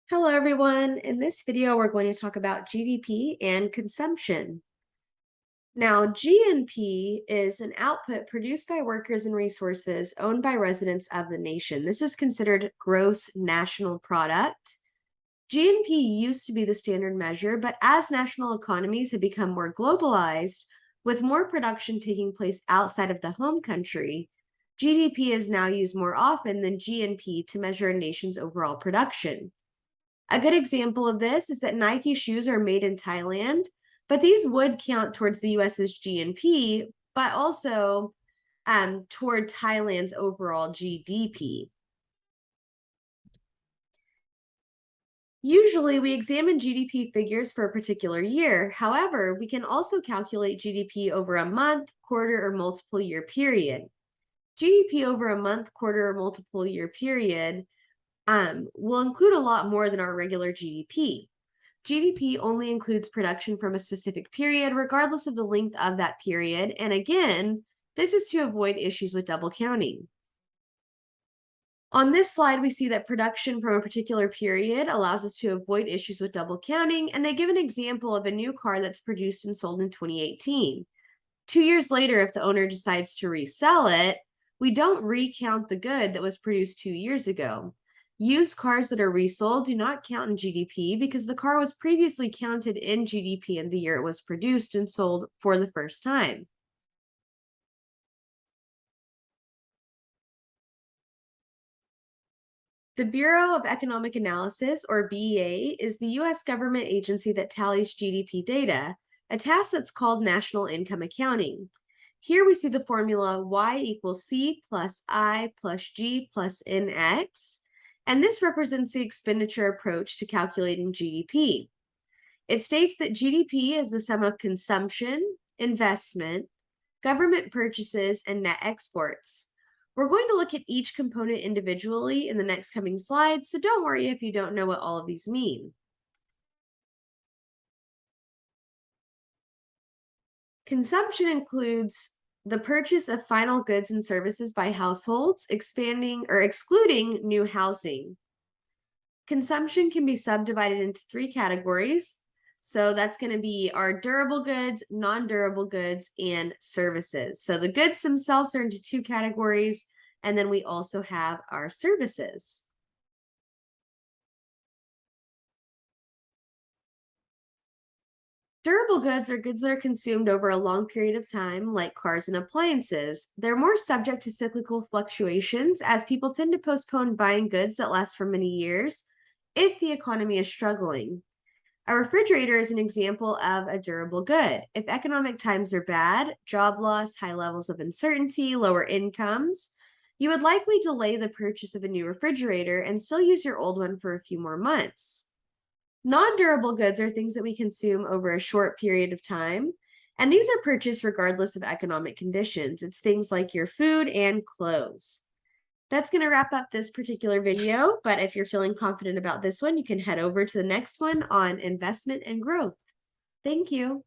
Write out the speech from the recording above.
Hello, everyone. In this video, we're going to talk about GDP and consumption. Now, GNP is an output produced by workers and resources owned by residents of the nation. This is considered gross national product. GNP used to be the standard measure, but as national economies have become more globalized, with more production taking place outside of the home country, GDP is now used more often than GNP to measure a nation's overall production. A good example of this is that Nike shoes are made in Thailand, but these would count towards the US's GNP, but also toward Thailand's overall GDP. Usually, we examine GDP figures for a particular year. However, we can also calculate GDP over a month, quarter, or multiple year period. GDP over a month, quarter, or multiple year period will include a lot more than our regular GDP. GDP only includes production from a specific period, regardless of the length of that period. And again, this is to avoid issues with double counting. On this slide, we see that production from a particular period allows us to avoid issues with double counting, and they give an example of a new car that's produced and sold in 2018. 2 years later, if the owner decides to resell it, we don't recount the good that was produced 2 years ago. Used cars that are resold do not count in GDP because the car was previously counted in GDP in the year it was produced and sold for the first time. The Bureau of Economic Analysis, or BEA, is the U.S. government agency that tallies GDP data, a task that's called national income accounting. Here we see the formula Y equals C plus I plus G plus NX, and this represents the expenditure approach to calculating GDP. It states that GDP is the sum of consumption, investment, government purchases, and net exports. We're going to look at each component individually in the next coming slides, so don't worry if you don't know what all of these mean. Consumption includes the purchase of final goods and services by households, expanding or excluding new housing. Consumption can be subdivided into 3 categories. So that's going to be our durable goods, non-durable goods, and services. So the goods themselves are into 2 categories, and then we also have our services. Durable goods are goods that are consumed over a long period of time, like cars and appliances. They're more subject to cyclical fluctuations as people tend to postpone buying goods that last for many years if the economy is struggling. A refrigerator is an example of a durable good. If economic times are bad, job loss, high levels of uncertainty, lower incomes, you would likely delay the purchase of a new refrigerator and still use your old one for a few more months. Non-durable goods are things that we consume over a short period of time, and these are purchased regardless of economic conditions. It's things like your food and clothes. That's going to wrap up this particular video, but if you're feeling confident about this one, you can head over to the next one on investment and growth. Thank you.